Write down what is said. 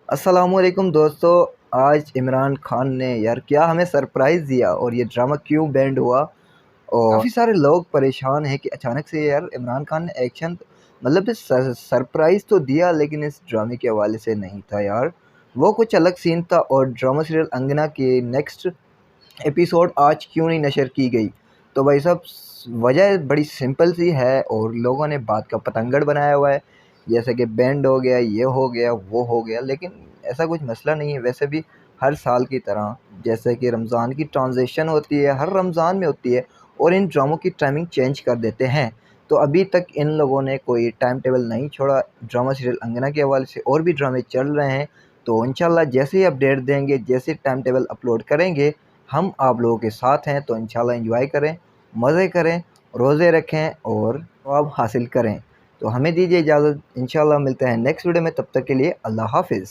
अस्सलाम वालेकुम दोस्तों। आज इमरान खान ने यार क्या हमें सरप्राइज़ दिया और ये ड्रामा क्यों बैंड हुआ। और काफ़ी सारे लोग परेशान हैं कि अचानक से यार इमरान खान ने एक्शन मतलब सरप्राइज़ तो दिया, लेकिन इस ड्रामे के हवाले से नहीं था यार। वो कुछ अलग सीन था और ड्रामा सीरियल अंगना के नेक्स्ट एपिसोड आज क्यों नहीं नशर की गई। तो भाई साहब, वजह बड़ी सिंपल सी है और लोगों ने बात का पतंगड़ बनाया हुआ है, जैसे कि बैंड हो गया, ये हो गया, वो हो गया। लेकिन ऐसा कुछ मसला नहीं है। वैसे भी हर साल की तरह जैसे कि रमज़ान की ट्रांजिशन होती है, हर रमज़ान में होती है और इन ड्रामों की टाइमिंग चेंज कर देते हैं। तो अभी तक इन लोगों ने कोई टाइम टेबल नहीं छोड़ा ड्रामा सीरियल अंगना के हवाले से, और भी ड्रामे चल रहे हैं। तो इंशाल्लाह जैसे ही अपडेट देंगे, जैसे टाइम टेबल अपलोड करेंगे, हम आप लोगों के साथ हैं। तो इंशाल्लाह एंजॉय करें, मज़े करें, रोज़े रखें और सवाब हासिल करें। तो हमें दीजिए इजाज़त, इंशाल्लाह मिलते हैं नेक्स्ट वीडियो में। तब तक के लिए अल्लाह हाफ़िज़।